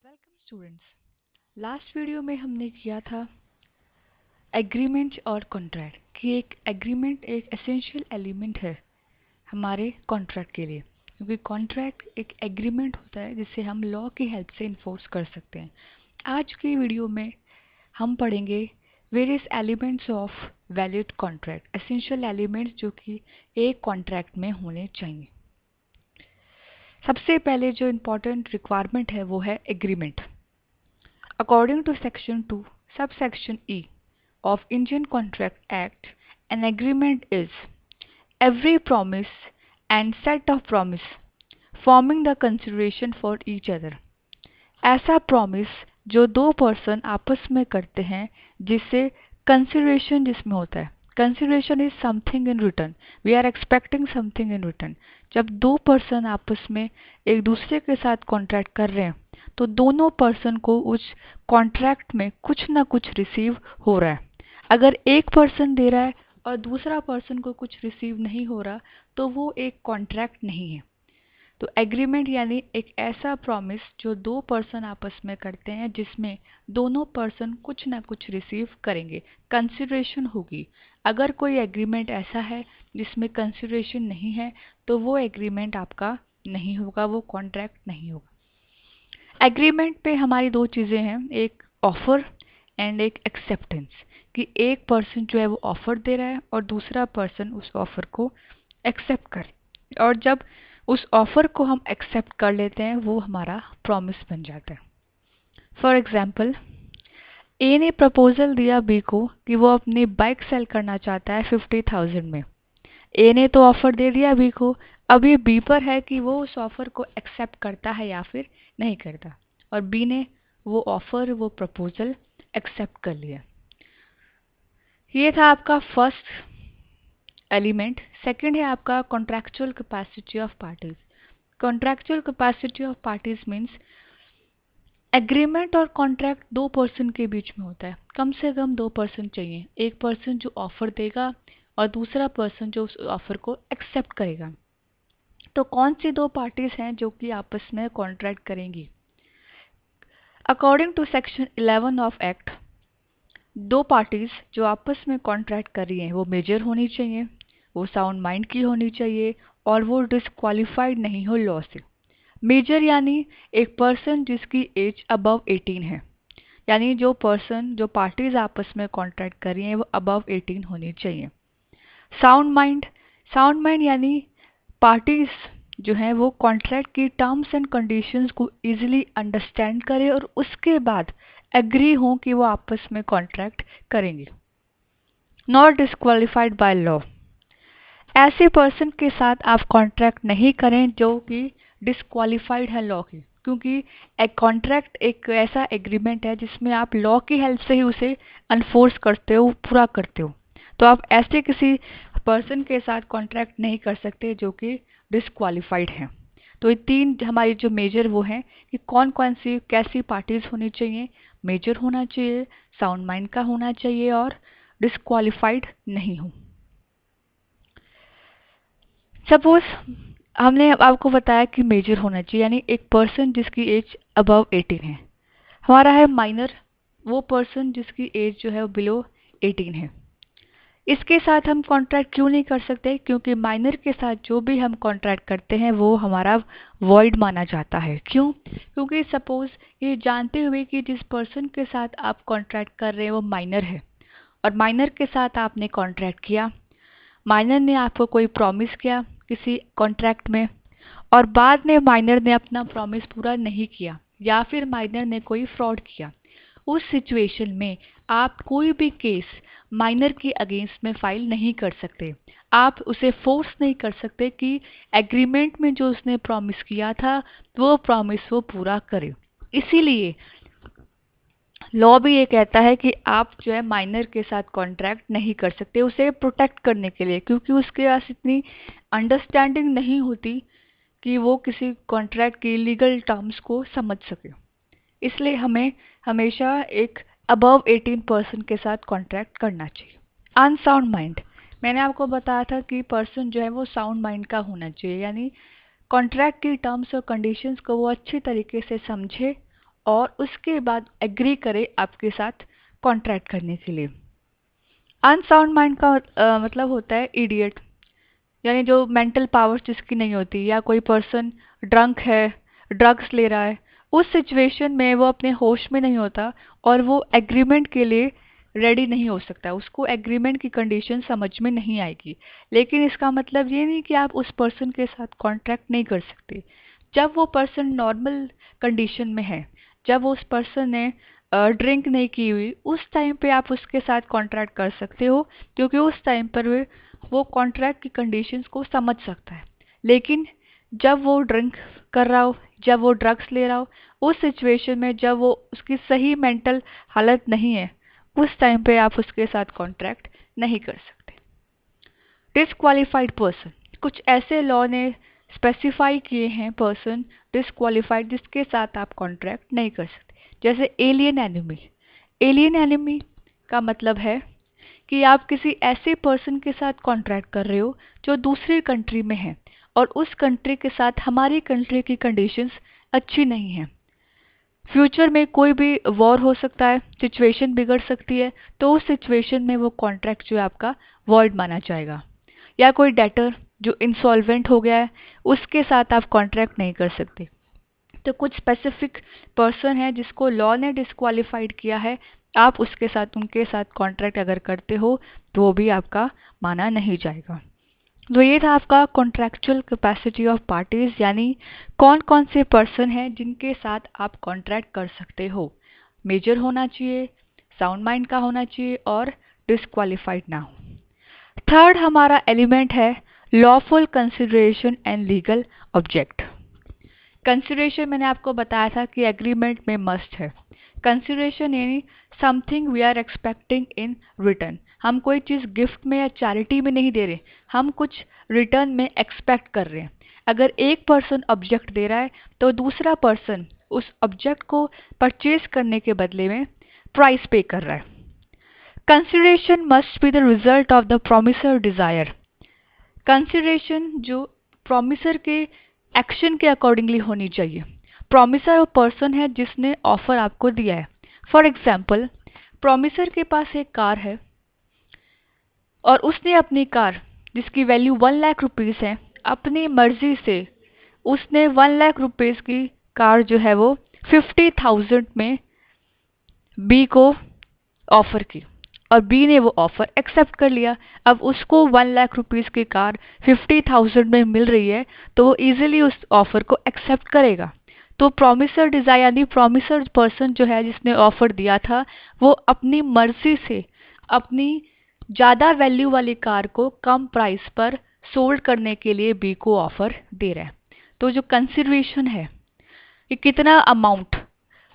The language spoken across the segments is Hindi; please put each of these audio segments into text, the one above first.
Welcome students. लास्ट वीडियो में हमने किया था एग्रीमेंट और कॉन्ट्रैक्ट कि एक एग्रीमेंट एक एसेंशियल एलिमेंट है हमारे कॉन्ट्रैक्ट के लिए, क्योंकि कॉन्ट्रैक्ट एक एग्रीमेंट होता है जिसे हम लॉ की हेल्प से इन्फोर्स कर सकते हैं। आज की वीडियो में हम पढ़ेंगे various elements of valid contract, essential elements जो कि एक कॉन्ट्रैक्ट में होने चाहिए। सबसे पहले जो इम्पोर्टेंट रिक्वायरमेंट है वो है agreement. According to Section 2, Subsection E of Indian Contract Act, an agreement is every promise and set of promise forming the consideration for each other। ऐसा प्रॉमिस जो दो पर्सन आपस में करते हैं जिससे कंसिडरेशन जिसमें होता है। Consideration is something in return, we are expecting something in return. जब दो पर्सन आपस में एक दूसरे के साथ कॉन्ट्रैक्ट कर रहे हैं तो दोनों पर्सन को उस कॉन्ट्रैक्ट में कुछ ना कुछ रिसीव हो रहा है। अगर एक पर्सन दे रहा है और दूसरा पर्सन को कुछ रिसीव नहीं हो रहा तो वो एक कॉन्ट्रैक्ट नहीं है। तो एग्रीमेंट यानी एक ऐसा प्रॉमिस जो दो पर्सन आपस में करते हैं जिसमें दोनों पर्सन कुछ ना कुछ रिसीव करेंगे, कंसिडरेशन होगी। अगर कोई एग्रीमेंट ऐसा है जिसमें कंसिडरेशन नहीं है तो वो एग्रीमेंट आपका नहीं होगा, वो कॉन्ट्रैक्ट नहीं होगा। एग्रीमेंट पे हमारी दो चीज़ें हैं, एक ऑफर एंड एक एक्सेप्टेंस, कि एक पर्सन जो है वो ऑफर दे रहा है और दूसरा पर्सन उस ऑफर को एक्सेप्ट कर, और जब उस ऑफर को हम एक्सेप्ट कर लेते हैं वो हमारा प्रॉमिस बन जाता है। फॉर एग्जाम्पल, ए ने प्रपोजल दिया बी को कि वो अपनी बाइक सेल करना चाहता है 50,000 में। ए ने तो ऑफर दे दिया बी को, अब ये बी पर है कि वो उस ऑफर को एक्सेप्ट करता है या फिर नहीं करता, और बी ने वो ऑफर वो प्रपोजल एक्सेप्ट कर लिया। ये था आपका फर्स्ट एलिमेंट। सेकंड है आपका contractual capacity of parties. Contractual capacity of parties means agreement और कॉन्ट्रैक्ट दो पर्सन के बीच में होता है, कम से कम दो पर्सन चाहिए, एक पर्सन जो ऑफर देगा और दूसरा पर्सन जो उस ऑफर को एक्सेप्ट करेगा। तो कौन सी दो पार्टीज हैं जो कि आपस में कॉन्ट्रैक्ट करेंगी? According to section 11 of act, दो पार्टीज जो आपस में कॉन्ट्रैक्ट कर रही हैं वो मेजर होनी चाहिए, वो साउंड माइंड की होनी चाहिए और वो डिस्क्वालिफाइड नहीं हो लॉ से। मेजर यानी एक पर्सन जिसकी एज अबव 18 है, यानी जो पार्टीज आपस में कॉन्ट्रैक्ट कर रही हैं वो अबव 18 होनी चाहिए। साउंड माइंड यानी पार्टीज जो हैं वो कॉन्ट्रैक्ट की टर्म्स एंड कंडीशंस को इजीली अंडरस्टैंड करें और उसके बाद एग्री हों कि वो आपस में कॉन्ट्रैक्ट करेंगे। नॉट डिस्क्वालिफाइड बाय लॉ, ऐसे पर्सन के साथ आप कॉन्ट्रैक्ट नहीं करें जो कि डिस्क्वालिफाइड है लॉ की, क्योंकि एक कॉन्ट्रैक्ट एक ऐसा एग्रीमेंट है जिसमें आप लॉ की हेल्प से ही उसे अनफोर्स करते हो, पूरा करते हो। तो आप ऐसे किसी पर्सन के साथ कॉन्ट्रैक्ट नहीं कर सकते जो कि डिस्क्वालिफाइड है। तो ये तीन हमारी जो मेजर वो हैं कि कौन कौन सी कैसी पार्टीज होनी चाहिए, मेजर होना चाहिए, साउंड माइंड का होना चाहिए और डिस्क्वालिफाइड नहीं हो। सपोज हमने आपको बताया कि मेजर होना चाहिए, यानी एक पर्सन जिसकी एज अबव 18 है। हमारा है माइनर, वो पर्सन जिसकी एज जो है वो बिलो 18 है। इसके साथ हम कॉन्ट्रैक्ट क्यों नहीं कर सकते? क्योंकि माइनर के साथ जो भी हम कॉन्ट्रैक्ट करते हैं वो हमारा वॉइड माना जाता है। क्यों? क्योंकि सपोज ये जानते हुए कि जिस पर्सन के साथ आप कॉन्ट्रैक्ट कर रहे हैं वो माइनर है और माइनर के साथ आपने कॉन्ट्रैक्ट किया, माइनर ने आपको कोई प्रॉमिस किया किसी कॉन्ट्रैक्ट में और बाद में माइनर ने अपना प्रॉमिस पूरा नहीं किया या फिर माइनर ने कोई फ्रॉड किया, उस सिचुएशन में आप कोई भी केस माइनर के अगेंस्ट में फाइल नहीं कर सकते। आप उसे फोर्स नहीं कर सकते कि एग्रीमेंट में जो उसने प्रॉमिस किया था वो प्रॉमिस वो पूरा करे। इसीलिए लॉ भी ये कहता है कि आप जो है माइनर के साथ कॉन्ट्रैक्ट नहीं कर सकते, उसे प्रोटेक्ट करने के लिए, क्योंकि उसके पास इतनी अंडरस्टैंडिंग नहीं होती कि वो किसी कॉन्ट्रैक्ट की लीगल टर्म्स को समझ सके। इसलिए हमें हमेशा एक अबव 18 पर्सन के साथ कॉन्ट्रैक्ट करना चाहिए। अनसाउंड माइंड, मैंने आपको बताया था कि पर्सन जो है वो साउंड माइंड का होना चाहिए, यानी कॉन्ट्रैक्ट की टर्म्स और कंडीशंस को वो अच्छी तरीके से समझे और उसके बाद एग्री करे आपके साथ कॉन्ट्रैक्ट करने के लिए। अनसाउंड माइंड का मतलब होता है इडियट, यानी जो मेंटल पावर्स जिसकी नहीं होती, या कोई पर्सन ड्रंक है, ड्रग्स ले रहा है, उस सिचुएशन में वो अपने होश में नहीं होता और वो एग्रीमेंट के लिए रेडी नहीं हो सकता, उसको एग्रीमेंट की कंडीशन समझ में नहीं आएगी। लेकिन इसका मतलब ये नहीं कि आप उस पर्सन के साथ कॉन्ट्रैक्ट नहीं कर सकते। जब वो पर्सन नॉर्मल कंडीशन में है, जब उस पर्सन ने ड्रिंक नहीं की हुई, उस टाइम पे आप उसके साथ कॉन्ट्रैक्ट कर सकते हो, क्योंकि उस टाइम पर वो कॉन्ट्रैक्ट की कंडीशंस को समझ सकता है। लेकिन जब वो ड्रिंक कर रहा हो, जब वो ड्रग्स ले रहा हो, उस सिचुएशन में जब वो उसकी सही मेंटल हालत नहीं है, उस टाइम पे आप उसके साथ कॉन्ट्रैक्ट नहीं कर सकते। डिसक्वालिफाइड पर्सन, कुछ ऐसे लॉ ने स्पेसिफाई किए हैं पर्सन डिसक्वालिफाइड जिसके साथ आप कॉन्ट्रैक्ट नहीं कर सकते, जैसे एलियन एनिमी। एलियन एनिमी का मतलब है कि आप किसी ऐसे पर्सन के साथ कॉन्ट्रैक्ट कर रहे हो जो दूसरी कंट्री में है और उस कंट्री के साथ हमारी कंट्री की कंडीशंस अच्छी नहीं हैं। फ्यूचर में कोई भी वॉर हो सकता है, सिचुएशन बिगड़ सकती है, तो उस सिचुएशन में वो कॉन्ट्रैक्ट जो है आपका वॉइड माना जाएगा। या कोई डेटर जो इंसॉल्वेंट हो गया है, उसके साथ आप कॉन्ट्रैक्ट नहीं कर सकते। तो कुछ स्पेसिफिक पर्सन है जिसको लॉ ने डिस्क्वालिफाइड किया है, आप उसके साथ उनके साथ कॉन्ट्रैक्ट अगर करते हो तो वो भी आपका माना नहीं जाएगा। तो ये था आपका कॉन्ट्रैक्चुअल कैपेसिटी ऑफ पार्टीज, यानी कौन कौन से पर्सन हैं जिनके साथ आप कॉन्ट्रैक्ट कर सकते हो। मेजर होना चाहिए, साउंड माइंड का होना चाहिए और डिस्क्वालिफाइड ना हो। थर्ड हमारा एलिमेंट है lawful consideration and legal object. Consideration मैंने आपको बताया था कि एग्रीमेंट में मस्ट है। कंसिडरेशन यानी something we are expecting in return, हम कोई चीज़ गिफ्ट में या चैरिटी में नहीं दे रहे, हम कुछ रिटर्न में एक्सपेक्ट कर रहे हैं। अगर एक पर्सन ऑब्जेक्ट दे रहा है तो दूसरा पर्सन उस ऑब्जेक्ट को परचेज करने के बदले में प्राइस पे कर रहा है। Consideration must be the result of the promisor desire. Consideration जो प्रोमिसर के एक्शन के अकॉर्डिंगली होनी चाहिए। प्रोमिसर वो पर्सन है जिसने ऑफर आपको दिया है। फॉर एग्जाम्पल, प्रोमिसर के पास एक कार है और उसने अपनी कार जिसकी वैल्यू 1 लाख रुपीज़ है, अपनी मर्जी से उसने 1 लाख रुपीज़ की कार जो है वो 50,000 में बी को ऑफर की और बी ने वो ऑफर एक्सेप्ट कर लिया। अब उसको 1 लाख रुपीज़ की कार 50,000 में मिल रही है तो वो इजीली उस ऑफर को एक्सेप्ट करेगा। तो प्रोमिसर डिजायर यानी प्रोमिसर पर्सन जो है जिसने ऑफर दिया था, वो अपनी मर्जी से अपनी ज़्यादा वैल्यू वाली कार को कम प्राइस पर सोल्ड करने के लिए बी को ऑफर दे रहा है। तो जो कंसिडरेशन है, ये कितना अमाउंट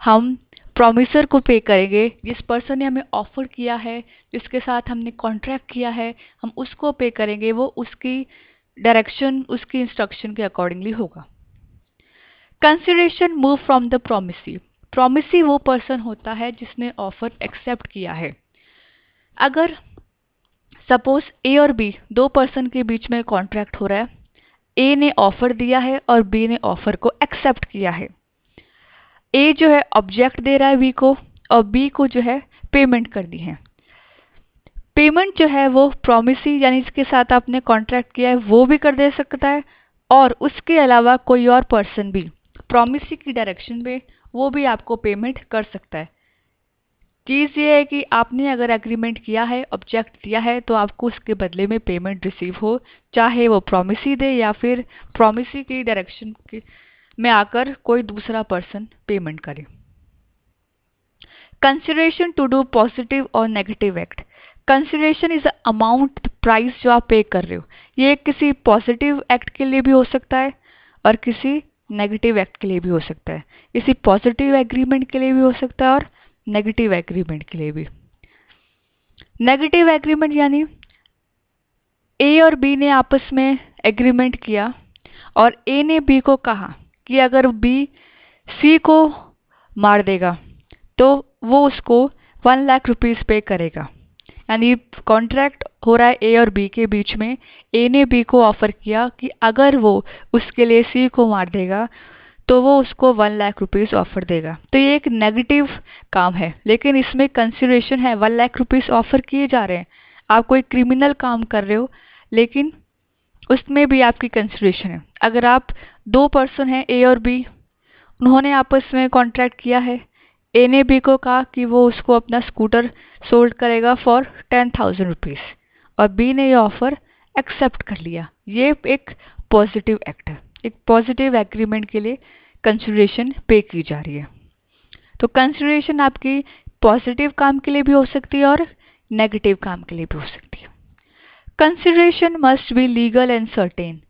हम प्रोमिसर को पे करेंगे, जिस पर्सन ने हमें ऑफर किया है, जिसके साथ हमने कॉन्ट्रैक्ट किया है, हम उसको पे करेंगे, वो उसकी डायरेक्शन, उसकी इंस्ट्रक्शन के अकॉर्डिंगली होगा। Consideration move from the promisee. Promisee वो पर्सन होता है जिसने ऑफर एक्सेप्ट किया है। अगर सपोज ए और बी दो पर्सन के बीच में कॉन्ट्रैक्ट हो रहा है, ए ने ऑफर दिया है और बी ने ऑफर को एक्सेप्ट किया है। ए जो है ऑब्जेक्ट दे रहा है बी को और बी को जो है पेमेंट कर दी है। पेमेंट जो है वो प्रोमिसी यानी जिसके साथ आपने कॉन्ट्रैक्ट किया है वो भी कर दे सकता है, और उसके अलावा कोई और पर्सन भी प्रोमिसी की डायरेक्शन में वो भी आपको पेमेंट कर सकता है। चीज़ ये है कि आपने अगर एग्रीमेंट किया है, ऑब्जेक्ट दिया है, तो आपको उसके बदले में पेमेंट रिसीव हो, चाहे वो प्रोमिसी दे या फिर प्रोमिसी की डायरेक्शन में आकर कोई दूसरा पर्सन पेमेंट करे। कंसिडरेशन टू डू पॉजिटिव और negative act. Consideration is amount, price जो आप पे कर रहे हो, ये किसी पॉजिटिव एक्ट के लिए भी हो सकता है और किसी नेगेटिव एक्ट के लिए भी हो सकता है। किसी पॉजिटिव एग्रीमेंट के लिए भी हो सकता है और नेगेटिव एग्रीमेंट के लिए भी। नेगेटिव एग्रीमेंट यानी ए और बी ने आपस में एग्रीमेंट किया और ए ने बी को कहा कि अगर बी सी को मार देगा तो वो उसको 1 लाख रुपीज़ पे करेगा। यानी कॉन्ट्रैक्ट हो रहा है ए और बी के बीच में। ए ने बी को ऑफर किया कि अगर वो उसके लिए सी को मार देगा तो वो उसको 1 लाख रुपीज़ ऑफर देगा। तो ये एक नेगेटिव काम है, लेकिन इसमें कंसिडरेशन है। 1 लाख रुपीज़ ऑफर किए जा रहे हैं, आप कोई क्रिमिनल काम कर रहे हो, लेकिन उसमें भी आपकी कंसिडरेशन है। अगर आप 2 पर्सन हैं, ए और बी, उन्होंने आपस में कॉन्ट्रैक्ट किया है। ए ने बी को कहा कि वो उसको अपना स्कूटर सोल्ड करेगा फॉर 10,000 रुपीज़, और बी ने ये ऑफर एक्सेप्ट कर लिया। ये एक पॉजिटिव एक्ट है, एक पॉजिटिव एग्रीमेंट के लिए कंसिडरेशन पे की जा रही है। तो कंसिडरेशन आपकी पॉजिटिव काम के लिए भी हो सकती है और नेगेटिव काम के लिए भी हो सकती है। Consideration must be legal and certain.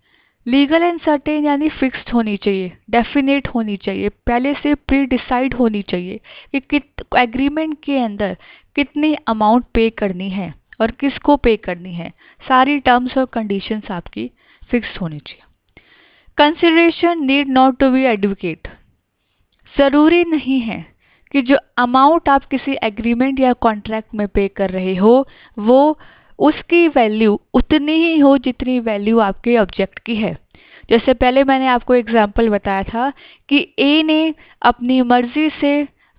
Legal and certain यानी फिक्स्ड होनी चाहिए, डेफिनेट होनी चाहिए, पहले से प्री डिसाइड होनी चाहिए कि एग्रीमेंट के अंदर कितनी अमाउंट पे करनी है और किसको पे करनी है। सारी टर्म्स और कंडीशंस आपकी फिक्स्ड होनी चाहिए। Consideration need not to be advocate. ज़रूरी नहीं है कि जो अमाउंट आप किसी एग्रीमेंट या कॉन्ट्रैक्ट में पे कर रहे हो वो उसकी वैल्यू उतनी ही हो जितनी वैल्यू आपके ऑब्जेक्ट की है। जैसे पहले मैंने आपको एग्जांपल बताया था कि ए ने अपनी मर्जी से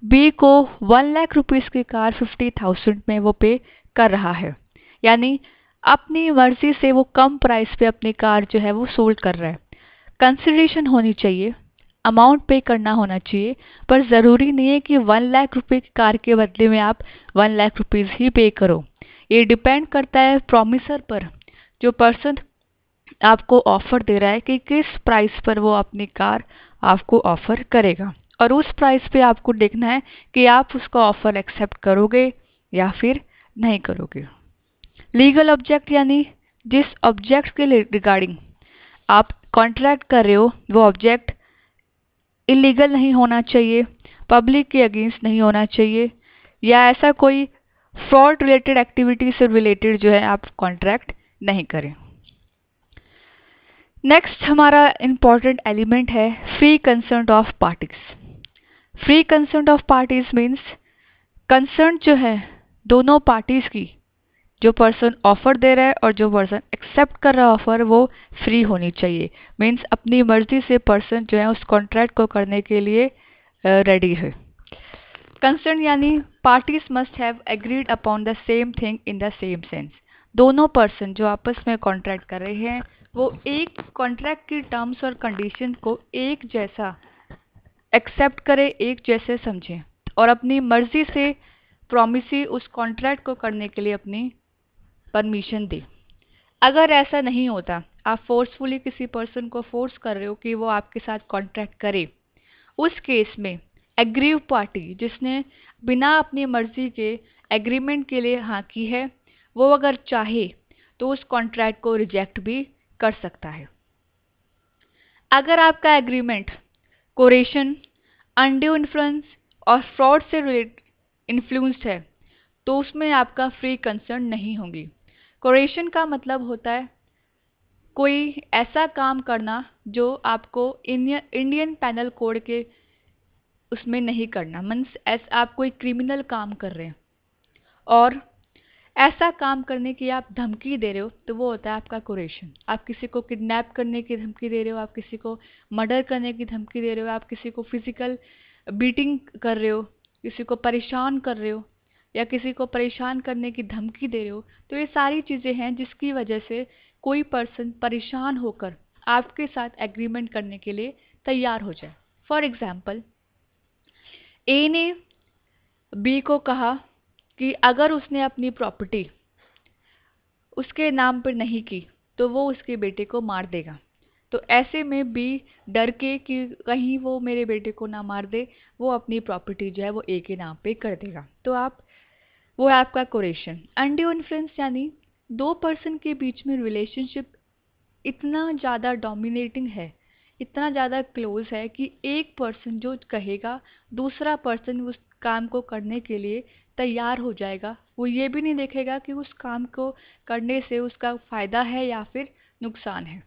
बी को 1 लाख रुपीज़ की कार 50,000 में वो पे कर रहा है, यानी अपनी मर्जी से वो कम प्राइस पे अपनी कार जो है वो सोल्ड कर रहा है। कंसिडरेशन होनी चाहिए, अमाउंट पे करना होना चाहिए, पर ज़रूरी नहीं है कि 1 लाख रुपए की कार के बदले में आप 1 लाख रुपीज़ ही पे करो। ये डिपेंड करता है प्रॉमिसर पर, जो पर्सन आपको ऑफर दे रहा है कि किस प्राइस पर वो अपनी कार आपको ऑफर करेगा, और उस प्राइस पे आपको देखना है कि आप उसका ऑफर एक्सेप्ट करोगे या फिर नहीं करोगे। लीगल ऑब्जेक्ट यानी जिस ऑब्जेक्ट के रिगार्डिंग आप कॉन्ट्रैक्ट कर रहे हो वो ऑब्जेक्ट इलीगल नहीं होना चाहिए, पब्लिक के अगेंस्ट नहीं होना चाहिए, या ऐसा कोई फ्रॉड रिलेटेड एक्टिविटी से रिलेटेड जो है आप कॉन्ट्रैक्ट नहीं करें। नेक्स्ट हमारा इम्पॉर्टेंट एलिमेंट है free consent of parties. Free consent of parties means consent जो है दोनों पार्टीज की, जो पर्सन ऑफर दे रहा है और जो पर्सन एक्सेप्ट कर रहा है ऑफर, वो फ्री होनी चाहिए। मीन्स अपनी मर्जी से पर्सन जो है उस कॉन्ट्रैक्ट को करने के लिए रेडी है। कंसेंट यानी parties must have agreed upon the same thing in the same sense. दोनों पर्सन जो आपस में कॉन्ट्रैक्ट कर रहे हैं वो एक कॉन्ट्रैक्ट की टर्म्स और कंडीशन को एक जैसा एक्सेप्ट करें, एक जैसे समझें, और अपनी मर्जी से प्रॉमिसी उस कॉन्ट्रैक्ट को करने के लिए अपनी परमिशन दे। अगर ऐसा नहीं होता, आप फोर्सफुली किसी पर्सन को फोर्स कर रहे हो कि वो आपके साथ कॉन्ट्रैक्ट करे, उस केस में एग्रीव पार्टी जिसने बिना अपनी मर्जी के एग्रीमेंट के लिए हाँ की है, वो अगर चाहे तो उस कॉन्ट्रैक्ट को रिजेक्ट भी कर सकता है। अगर आपका एग्रीमेंट कोरेशन, अनड्यू इन्फ्लुएंस और फ्रॉड से इन्फ्लुएंस्ड है तो उसमें आपका फ्री कंसेंट नहीं होगी। कोरेशन का मतलब होता है कोई ऐसा काम करना जो आपको इंडियन पैनल कोड के उसमें नहीं करना। मीन्स आप कोई क्रिमिनल काम कर रहे हैं और ऐसा काम करने की आप धमकी दे रहे हो तो वो होता है आपका कोरेशन। आप किसी को किडनैप करने की धमकी दे रहे हो, आप किसी को मर्डर करने की धमकी दे रहे हो, आप किसी को फिजिकल बीटिंग कर रहे हो, किसी को परेशान कर रहे हो या किसी को परेशान करने की धमकी दे रहे हो, तो ये सारी चीज़ें हैं जिसकी वजह से कोई पर्सन परेशान होकर आपके साथ एग्रीमेंट करने के लिए तैयार हो जाए। फॉर एग्जाम्पल, ए ने बी को कहा कि अगर उसने अपनी प्रॉपर्टी उसके नाम पर नहीं की तो वो उसके बेटे को मार देगा। तो ऐसे में बी डर के कि कहीं वो मेरे बेटे को ना मार दे, वो अपनी प्रॉपर्टी जो है वो ए के नाम पे कर देगा। तो वो है आपका कोरेशन। अनड्यू इन्फ्लुएंस यानी दो पर्सन के बीच में रिलेशनशिप इतना ज़्यादा डोमिनेटिंग है, इतना ज़्यादा क्लोज है कि एक पर्सन जो कहेगा दूसरा पर्सन उस काम को करने के लिए तैयार हो जाएगा। वो ये भी नहीं देखेगा कि उस काम को करने से उसका फ़ायदा है या फिर नुकसान है।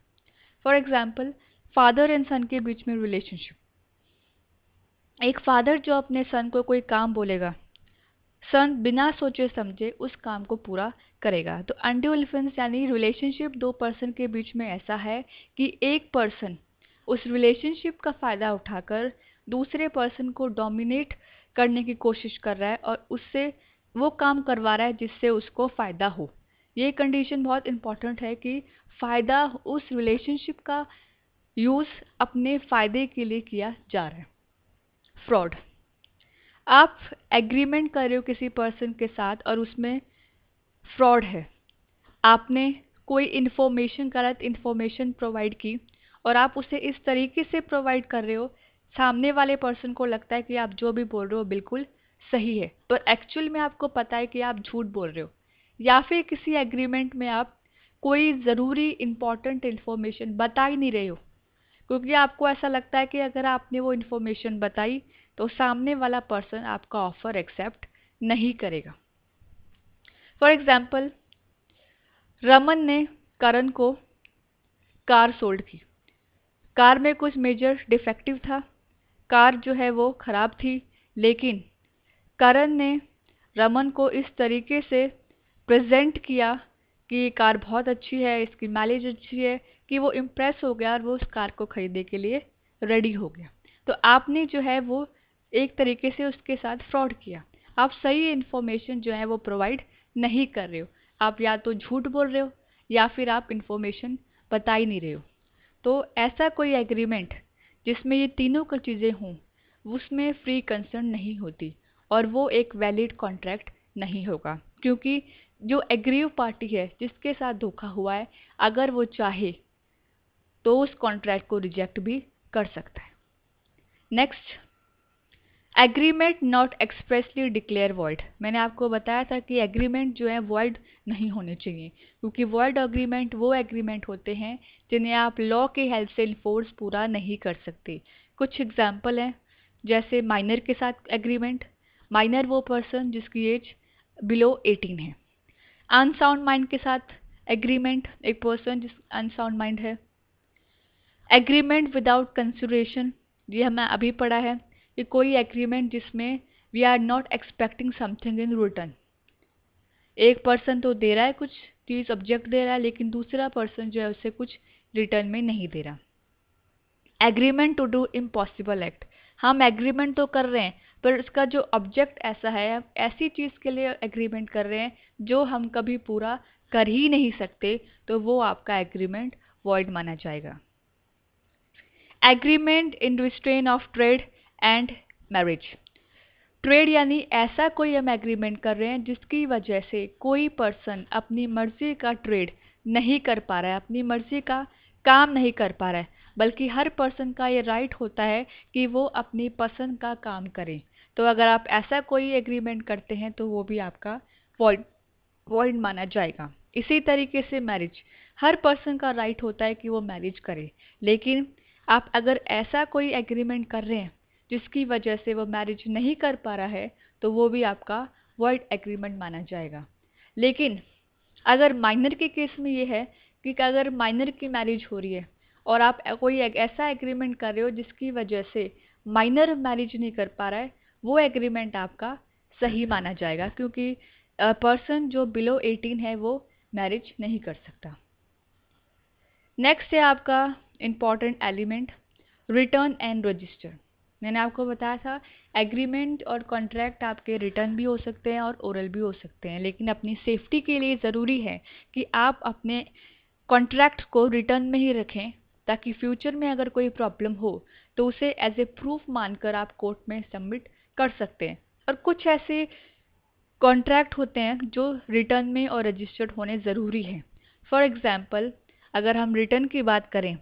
फॉर एग्जाम्पल, फादर एंड सन के बीच में रिलेशनशिप। एक फादर जो अपने सन को कोई काम बोलेगा, सन बिना सोचे समझे उस काम को पूरा करेगा। तो अनड्यू इन्फ्लुएंस यानी रिलेशनशिप दो पर्सन के बीच में ऐसा है कि एक पर्सन उस रिलेशनशिप का फ़ायदा उठाकर दूसरे पर्सन को डोमिनेट करने की कोशिश कर रहा है और उससे वो काम करवा रहा है जिससे उसको फ़ायदा हो। ये कंडीशन बहुत इम्पॉर्टेंट है कि फ़ायदा उस रिलेशनशिप का यूज़ अपने फ़ायदे के लिए किया जा रहा है। फ्रॉड, आप एग्रीमेंट कर रहे हो किसी पर्सन के साथ और उसमें फ्रॉड है। आपने कोई इन्फॉर्मेशन, गलत इन्फॉर्मेशन प्रोवाइड की और आप उसे इस तरीके से प्रोवाइड कर रहे हो, सामने वाले पर्सन को लगता है कि आप जो भी बोल रहे हो बिल्कुल सही है, पर एक्चुअल में आपको पता है कि आप झूठ बोल रहे हो। या फिर किसी एग्रीमेंट में आप कोई ज़रूरी इम्पॉर्टेंट इन्फॉर्मेशन बता ही नहीं रहे हो, क्योंकि आपको ऐसा लगता है कि अगर आपने वो इन्फॉर्मेशन बताई तो सामने वाला पर्सन आपका ऑफर एक्सेप्ट नहीं करेगा। फॉर एग्जाम्पल, रमन ने करण को कार सोल्ड की। कार में कुछ मेजर डिफेक्टिव था, कार जो है वो ख़राब थी, लेकिन करण ने रमन को इस तरीके से प्रेजेंट किया कि कार बहुत अच्छी है, इसकी माइलेज अच्छी है, कि वो इम्प्रेस हो गया और वो उस कार को खरीदने के लिए रेडी हो गया। तो आपने जो है वो एक तरीके से उसके साथ फ्रॉड किया। आप सही इन्फॉर्मेशन जो है वो प्रोवाइड नहीं कर रहे हो, आप या तो झूठ बोल रहे हो या फिर आप इन्फॉर्मेशन बता ही नहीं रहे हो। तो ऐसा कोई एग्रीमेंट जिसमें ये तीनों की चीज़ें हों, उसमें फ्री कंसर्न नहीं होती और वो एक वैलिड कॉन्ट्रैक्ट नहीं होगा, क्योंकि जो एग्रीव पार्टी है जिसके साथ धोखा हुआ है, अगर वो चाहे तो उस कॉन्ट्रैक्ट को रिजेक्ट भी कर सकता है। Next, agreement not expressly declare void. मैंने आपको बताया था कि एग्रीमेंट जो है वॉइड नहीं होने चाहिए, क्योंकि वॉइड एग्रीमेंट वो एग्रीमेंट होते हैं जिन्हें आप लॉ की हेल्प से इन्फोर्स पूरा नहीं कर सकते। कुछ एग्जाम्पल हैं, जैसे माइनर के साथ एग्रीमेंट। माइनर वो पर्सन जिसकी एज बिलो 18 है। अनसाउंड माइंड के साथ एग्रीमेंट, एक पर्सन जिस अनसाउंड माइंड है। एग्रीमेंट विदाउट कंसिडरेशन, ये हमें अभी पढ़ा है कि कोई एग्रीमेंट जिसमें we are not expecting something in return. एक पर्सन तो दे रहा है कुछ चीज़, ऑब्जेक्ट दे रहा है, लेकिन दूसरा पर्सन जो है उसे कुछ रिटर्न में नहीं दे रहा। Agreement to do impossible act, हम एग्रीमेंट तो कर रहे हैं पर उसका जो ऑब्जेक्ट ऐसा है, हम ऐसी चीज़ के लिए एग्रीमेंट कर रहे हैं जो हम कभी पूरा कर ही नहीं सकते, तो वो आपका एग्रीमेंट वॉइड माना जाएगा। Agreement in restrain of trade and marriage. Trade यानी ऐसा कोई हम एग्रीमेंट कर रहे हैं जिसकी वजह से कोई पर्सन अपनी मर्जी का ट्रेड नहीं कर पा रहा है, अपनी मर्जी का काम नहीं कर पा रहा है, बल्कि हर पर्सन का ये राइट होता है कि वो अपनी पसंद का काम करें। तो अगर आप ऐसा कोई एग्रीमेंट करते हैं तो वो भी आपका वॉइड माना जाएगा। इसी तरीके से मैरिज, हर पर्सन का राइट होता है कि वो मैरिज करे, लेकिन आप अगर ऐसा कोई एग्रीमेंट कर रहे हैं जिसकी वजह से वो मैरिज नहीं कर पा रहा है, तो वो भी आपका वॉइड एग्रीमेंट माना जाएगा। लेकिन अगर माइनर के केस में ये है कि अगर माइनर की मैरिज हो रही है और आप कोई ऐसा एग्रीमेंट कर रहे हो जिसकी वजह से माइनर मैरिज नहीं कर पा रहा है, वो एग्रीमेंट आपका सही माना जाएगा, क्योंकि पर्सन जो बिलो 18 है वो मैरिज नहीं कर सकता। नेक्स्ट है आपका important element, return and register. मैंने आपको बताया था एग्रीमेंट और कॉन्ट्रैक्ट आपके रिटर्न भी हो सकते हैं और ओरल भी हो सकते हैं, लेकिन अपनी सेफ्टी के लिए ज़रूरी है कि आप अपने कॉन्ट्रैक्ट को रिटर्न में ही रखें, ताकि फ्यूचर में अगर कोई प्रॉब्लम हो तो उसे एज ए प्रूफ मानकर आप कोर्ट में सबमिट कर सकते हैं। और कुछ ऐसे कॉन्ट्रैक्ट होते हैं जो रिटर्न में और रजिस्टर्ड होने ज़रूरी हैं। फॉर एग्जांपल, अगर हम रिटर्न की बात करें,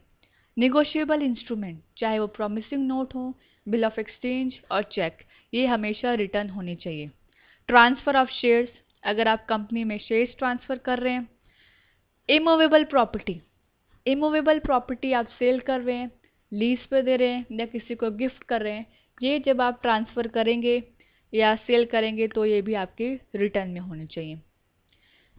निगोशिएबल इंस्ट्रूमेंट, चाहे वो प्रॉमिसिंग नोट हो, बिल ऑफ एक्सचेंज और चेक, ये हमेशा रिटर्न होनी चाहिए। ट्रांसफ़र ऑफ शेयर्स, अगर आप कंपनी में शेयर्स ट्रांसफ़र कर रहे हैं। इमूवेबल प्रॉपर्टी, इमूवेबल प्रॉपर्टी आप सेल कर रहे हैं, लीज पे दे रहे हैं या किसी को गिफ्ट कर रहे हैं, ये जब आप ट्रांसफ़र करेंगे या सेल करेंगे तो ये भी आपके रिटर्न में होने चाहिए।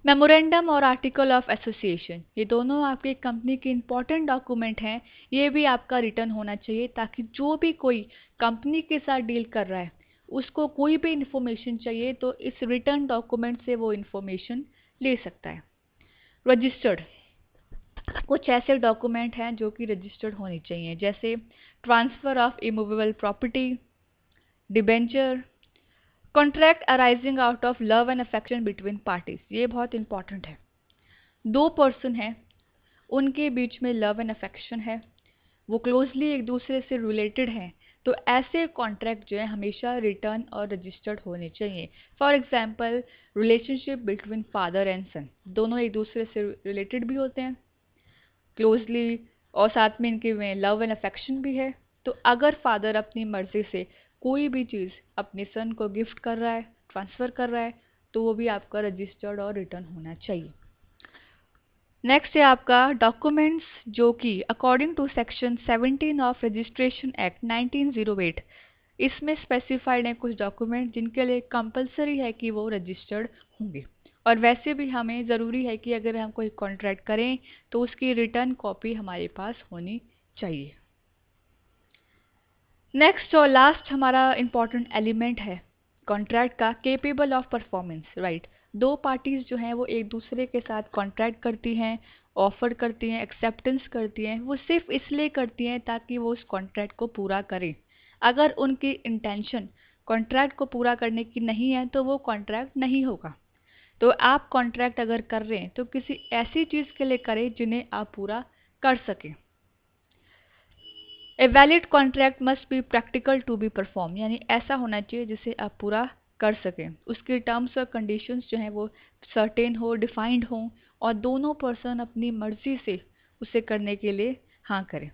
मेमोरेंडम और आर्टिकल ऑफ एसोसिएशन, ये दोनों आपकी कंपनी के इम्पॉर्टेंट डॉक्यूमेंट हैं, ये भी आपका रिटर्न होना चाहिए, ताकि जो भी कोई कंपनी के साथ डील कर रहा है उसको कोई भी इन्फॉर्मेशन चाहिए तो इस रिटर्न डॉक्यूमेंट से वो इन्फॉर्मेशन ले सकता है। रजिस्टर्ड, कुछ ऐसे डॉक्यूमेंट हैं जो कि रजिस्टर्ड होने चाहिए, जैसे transfer of immovable property, debenture, contract arising out of love and affection between parties. ये बहुत इंपॉर्टेंट है। दो पर्सन हैं, उनके बीच में लव एंड अफेक्शन है, वो क्लोजली एक दूसरे से रिलेटेड हैं, तो ऐसे कॉन्ट्रैक्ट जो है हमेशा रिटर्न और रजिस्टर्ड होने चाहिए। For example relationship between father and son, दोनों एक दूसरे से रिलेटेड भी होते हैं क्लोजली, और साथ में इनके में लव एंड अफेक्शन भी है। तो अगर फादर अपनी मर्जी से कोई भी चीज़ अपने सन को गिफ्ट कर रहा है, ट्रांसफ़र कर रहा है, तो वो भी आपका रजिस्टर्ड और रिटर्न होना चाहिए। नेक्स्ट है आपका डॉक्यूमेंट्स जो कि according to section 17 of registration act 1908, इसमें स्पेसिफाइड है कुछ डॉक्यूमेंट जिनके लिए कंपलसरी है कि वो रजिस्टर्ड होंगे। और वैसे भी हमें ज़रूरी है कि अगर हम कोई कॉन्ट्रैक्ट करें तो उसकी रिटर्न कॉपी हमारे पास होनी चाहिए। नेक्स्ट और लास्ट हमारा इम्पॉर्टेंट एलिमेंट है कॉन्ट्रैक्ट का, केपेबल ऑफ परफॉर्मेंस, राइट। दो पार्टीज़ जो हैं वो एक दूसरे के साथ कॉन्ट्रैक्ट करती हैं, ऑफर करती हैं, एक्सेप्टेंस करती हैं, वो सिर्फ इसलिए करती हैं ताकि वो उस कॉन्ट्रैक्ट को पूरा करें। अगर उनकी इंटेंशन कॉन्ट्रैक्ट को पूरा करने की नहीं है तो वो कॉन्ट्रैक्ट नहीं होगा। तो आप कॉन्ट्रैक्ट अगर कर रहे हैं तो किसी ऐसी चीज़ के लिए करें जिन्हें आप पूरा कर सकें। A valid contract must be practical to be perform, यानी ऐसा होना चाहिए जिसे आप पूरा कर सकें। उसके टर्म्स और कंडीशंस जो हैं वो सर्टेन हो, डिफाइंड हो, और दोनों पर्सन अपनी मर्जी से उसे करने के लिए हाँ करें।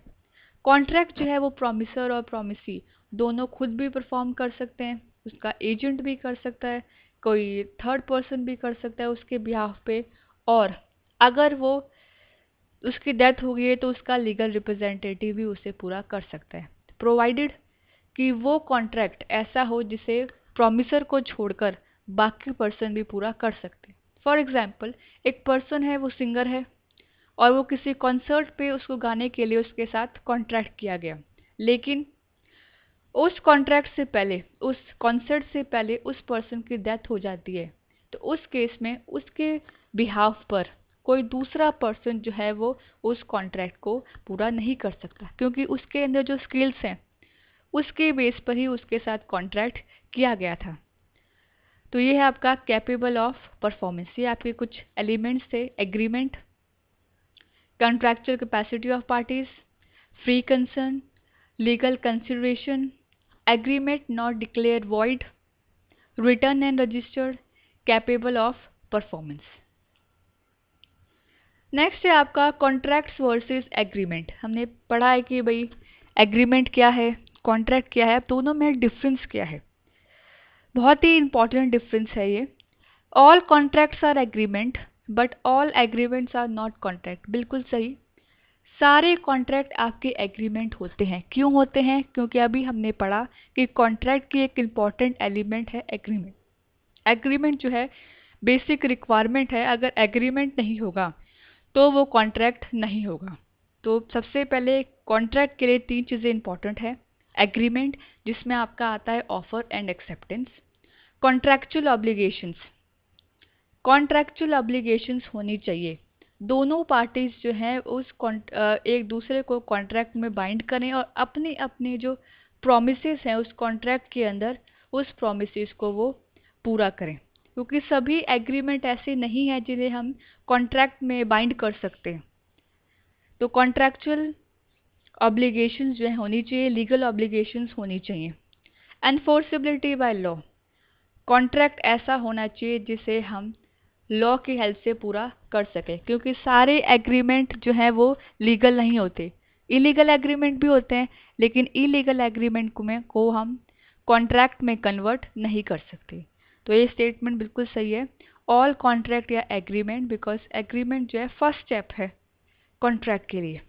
कॉन्ट्रैक्ट जो है वो प्रॉमिसर और प्रॉमिसी दोनों खुद भी परफॉर्म कर सकते हैं, उसका एजेंट भी कर सकता है, कोई थर्ड पर्सन भी कर सकता है उसके बिहाफ पे, और अगर वो उसकी डेथ हो गई है तो उसका लीगल रिप्रेजेंटेटिव भी उसे पूरा कर सकता है, प्रोवाइडेड कि वो कॉन्ट्रैक्ट ऐसा हो जिसे प्रॉमिसर को छोड़कर बाकी पर्सन भी पूरा कर सकते हैं। फॉर एग्जाम्पल एक पर्सन है, वो सिंगर है और वो किसी कॉन्सर्ट पे उसको गाने के लिए उसके साथ कॉन्ट्रैक्ट किया गया, लेकिन उस कॉन्ट्रैक्ट से पहले, उस कॉन्सर्ट से पहले उस पर्सन की डेथ हो जाती है, तो उस केस में उसके बिहाफ पर कोई दूसरा पर्सन जो है वो उस कॉन्ट्रैक्ट को पूरा नहीं कर सकता, क्योंकि उसके अंदर जो स्किल्स हैं उसके बेस पर ही उसके साथ कॉन्ट्रैक्ट किया गया था। तो ये है आपका कैपेबल ऑफ परफॉर्मेंस। ये आपके कुछ एलिमेंट्स थे, agreement, contractual capacity of parties, free consent, legal consideration, agreement not declared void, written and registered, capable of performance. Next है आपका कॉन्ट्रैक्ट्स वर्सेस एग्रीमेंट। हमने पढ़ा है कि भाई एग्रीमेंट क्या है, कॉन्ट्रैक्ट क्या है, दोनों में डिफरेंस क्या है। बहुत ही इंपॉर्टेंट डिफरेंस है ये। All contracts are agreement but all agreements are not contract. बिल्कुल सही, सारे कॉन्ट्रैक्ट आपके एग्रीमेंट होते हैं। क्यों होते हैं? क्योंकि अभी हमने पढ़ा कि कॉन्ट्रैक्ट की एक इम्पॉर्टेंट एलिमेंट है एग्रीमेंट। एग्रीमेंट जो है बेसिक रिक्वायरमेंट है, अगर एग्रीमेंट नहीं होगा तो वो कॉन्ट्रैक्ट नहीं होगा। तो सबसे पहले कॉन्ट्रैक्ट के लिए 3 चीज़ें इंपॉर्टेंट है। एग्रीमेंट जिसमें आपका आता है offer and acceptance, contractual obligations, contractual obligations होनी चाहिए। दोनों पार्टीज जो हैं उस एक दूसरे को कॉन्ट्रैक्ट में बाइंड करें और अपने अपने जो प्रॉमिसेस हैं उस कॉन्ट्रैक्ट के अंदर उस प्रॉमिसेस को वो पूरा करें, क्योंकि सभी एग्रीमेंट ऐसे नहीं हैं जिन्हें हम कॉन्ट्रैक्ट में बाइंड कर सकते हैं। तो कॉन्ट्रैक्चुअल ऑब्लिगेशंस जो है होनी चाहिए, लीगल ऑब्लिगेशंस होनी चाहिए। एनफोर्सेबिलिटी बाय लॉ, कॉन्ट्रैक्ट ऐसा होना चाहिए जिसे हम लॉ की हेल्प से पूरा कर सके, क्योंकि सारे एग्रीमेंट जो हैं वो लीगल नहीं होते, इलीगल एग्रीमेंट भी होते हैं, लेकिन इलीगल एग्रीमेंट को हम कॉन्ट्रैक्ट में कन्वर्ट नहीं कर सकते। तो ये स्टेटमेंट बिल्कुल सही है, ऑल कॉन्ट्रैक्ट या एग्रीमेंट, बिकॉज एग्रीमेंट जो है फर्स्ट स्टेप है कॉन्ट्रैक्ट के लिए।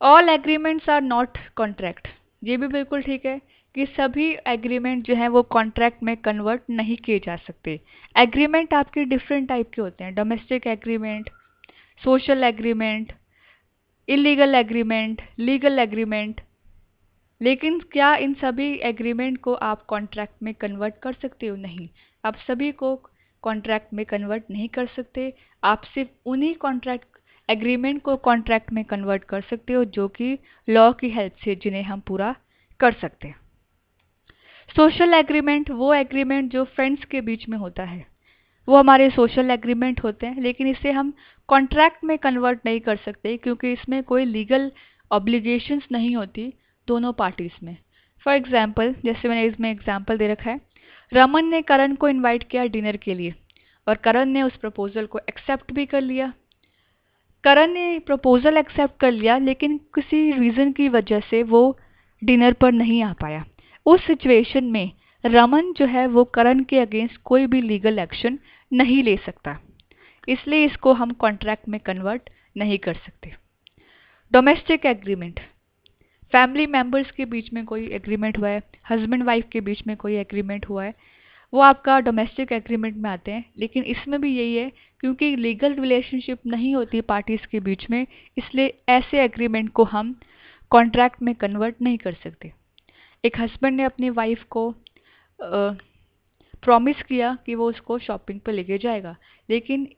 All agreements are not contract, ये भी बिल्कुल ठीक है कि सभी एग्रीमेंट जो हैं वो कॉन्ट्रैक्ट में कन्वर्ट नहीं किए जा सकते। एग्रीमेंट आपके डिफरेंट टाइप के होते हैं, domestic agreement, social agreement, illegal agreement, legal agreement, लेकिन क्या इन सभी एग्रीमेंट को आप कॉन्ट्रैक्ट में कन्वर्ट कर सकते हो? नहीं, आप सभी को कॉन्ट्रैक्ट में कन्वर्ट नहीं कर सकते। आप सिर्फ उन्हीं कॉन्ट्रैक्ट एग्रीमेंट को कॉन्ट्रैक्ट में कन्वर्ट कर सकते हो, जो कि लॉ की हेल्प से जिन्हें हम पूरा कर सकते हैं। सोशल एग्रीमेंट वो एग्रीमेंट जो फ्रेंड्स के बीच में होता है, वो हमारे सोशल एग्रीमेंट होते हैं, लेकिन इसे हम कॉन्ट्रैक्ट में कन्वर्ट नहीं कर सकते क्योंकि इसमें कोई लीगल ऑब्लिगेशंस नहीं होती दोनों पार्टीज में। फॉर एग्जाम्पल, जैसे मैंने इसमें एग्जाम्पल दे रखा है, रमन ने करण को इनवाइट किया डिनर के लिए और करण ने उस प्रपोजल को एक्सेप्ट भी कर लिया। करण ने प्रपोजल एक्सेप्ट कर लिया लेकिन किसी रीज़न की वजह से वो डिनर पर नहीं आ पाया। उस सिचुएशन में रमन जो है वो करण के अगेंस्ट कोई भी लीगल एक्शन नहीं ले सकता, इसलिए इसको हम कॉन्ट्रैक्ट में कन्वर्ट नहीं कर सकते। डोमेस्टिक एग्रीमेंट, फैमिली मेंबर्स के बीच में कोई एग्रीमेंट हुआ है, हस्बैंड वाइफ के बीच में कोई एग्रीमेंट हुआ है, वो आपका डोमेस्टिक एग्रीमेंट में आते हैं। लेकिन इसमें भी यही है, क्योंकि लीगल रिलेशनशिप नहीं होती पार्टीज के बीच में, इसलिए ऐसे एग्रीमेंट को हम कॉन्ट्रैक्ट में कन्वर्ट नहीं कर सकते। एक हस्बैंड ने अपनी वाइफ को प्रॉमिस किया कि वो उसको शॉपिंग पर लेके जाएगा, लेकिन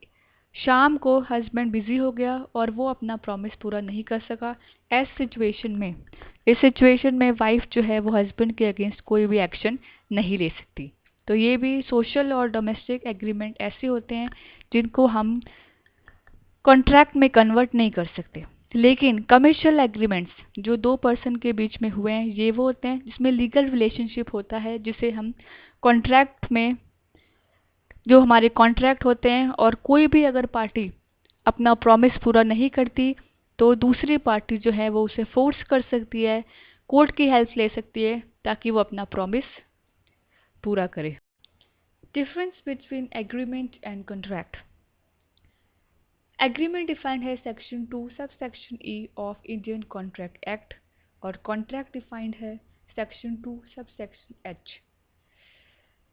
शाम को हस्बैंड बिजी हो गया और वो अपना प्रॉमिस पूरा नहीं कर सका। इस सिचुएशन में वाइफ जो है वो हस्बैंड के अगेंस्ट कोई भी एक्शन नहीं ले सकती। तो ये भी सोशल और डोमेस्टिक एग्रीमेंट ऐसे होते हैं जिनको हम कॉन्ट्रैक्ट में कन्वर्ट नहीं कर सकते। लेकिन कमर्शियल एग्रीमेंट्स जो दो पर्सन के बीच में हुए हैं, ये वो होते हैं जिसमें लीगल रिलेशनशिप होता है, जिसे हम कॉन्ट्रैक्ट में, जो हमारे कॉन्ट्रैक्ट होते हैं, और कोई भी अगर पार्टी अपना प्रॉमिस पूरा नहीं करती तो दूसरी पार्टी जो है वो उसे फोर्स कर सकती है, कोर्ट की हेल्प ले सकती है ताकि वो अपना प्रॉमिस पूरा करे। Difference between agreement and contract. Agreement defined है section 2 subsection E of Indian contract act और कॉन्ट्रैक्ट डिफाइंड है सेक्शन 2 सबसेक्शन एच।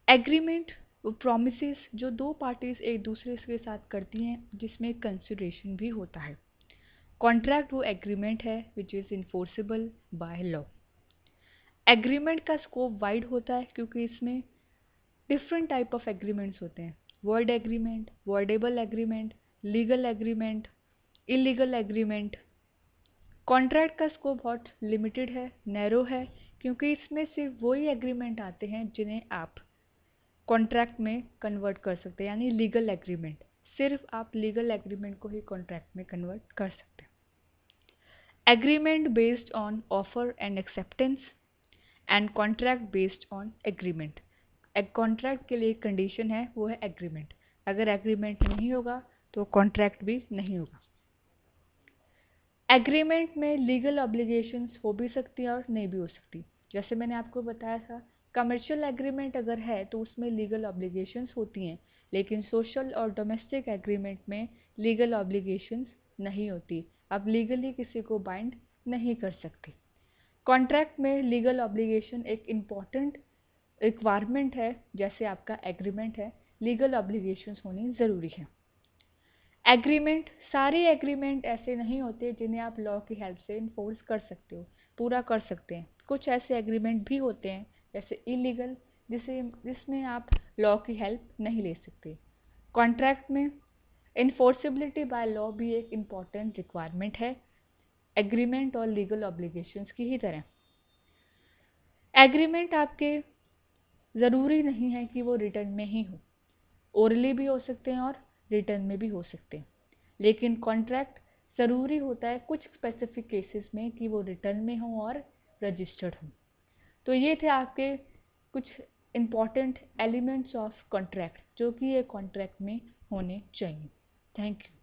एग्रीमेंट वो प्रोमिसेस जो दो पार्टीज एक दूसरे के साथ करती हैं, जिसमें कंसिडरेशन भी होता है। कॉन्ट्रैक्ट वो एग्रीमेंट है which is enforceable by law. Agreement का स्कोप वाइड होता है क्योंकि इसमें डिफरेंट टाइप ऑफ एग्रीमेंट्स होते हैं। Word agreement, voidable agreement, legal agreement, illegal agreement. Contract का स्कोप बहुत लिमिटेड है, नैरो है, क्योंकि इसमें सिर्फ वही एग्रीमेंट आते हैं जिन्हें आप कॉन्ट्रैक्ट में कन्वर्ट कर सकते हैं, यानी लीगल एग्रीमेंट। सिर्फ आप लीगल एग्रीमेंट को ही कॉन्ट्रैक्ट में कन्वर्ट कर सकते हैं। Agreement based on offer and acceptance and contract based on agreement. एक कॉन्ट्रैक्ट के लिए कंडीशन है, वो है एग्रीमेंट। अगर एग्रीमेंट नहीं होगा तो कॉन्ट्रैक्ट भी नहीं होगा। एग्रीमेंट में लीगल ऑब्लिगेशंस हो भी सकती हैं और नहीं भी हो सकती। जैसे मैंने आपको बताया था, कमर्शियल एग्रीमेंट अगर है तो उसमें लीगल ऑब्लिगेशंस होती हैं, लेकिन सोशल और डोमेस्टिक एग्रीमेंट में लीगल ऑब्लिगेशंस नहीं होती। आप लीगली किसी को बाइंड नहीं कर सकते। कॉन्ट्रैक्ट में लीगल ऑब्लिगेशन एक इम्पॉर्टेंट रिक्वायरमेंट है, जैसे आपका एग्रीमेंट है, लीगल ऑब्लिगेशंस होनी ज़रूरी है। एग्रीमेंट, सारे एग्रीमेंट ऐसे नहीं होते जिन्हें आप लॉ की हेल्प से इन्फोर्स कर सकते हो, पूरा कर सकते हैं। कुछ ऐसे एग्रीमेंट भी होते हैं जैसे इलीगल, जिसमें आप लॉ की हेल्प नहीं ले सकते। कॉन्ट्रैक्ट में इन्फोर्सिबिलिटी बाय लॉ भी एक इम्पॉर्टेंट रिक्वायरमेंट है, एग्रीमेंट और लीगल ऑब्लिगेशंस की ही तरह। एग्रीमेंट आपके ज़रूरी नहीं है कि वो रिटर्न में ही हो, ओरली भी हो सकते हैं और रिटर्न में भी हो सकते हैं। लेकिन कॉन्ट्रैक्ट ज़रूरी होता है कुछ स्पेसिफिक केसेस में कि वो रिटर्न में हो और रजिस्टर्ड हो। तो ये थे आपके कुछ इम्पॉर्टेंट एलिमेंट्स ऑफ कॉन्ट्रैक्ट जो कि ये कॉन्ट्रैक्ट में होने चाहिए। Thank you.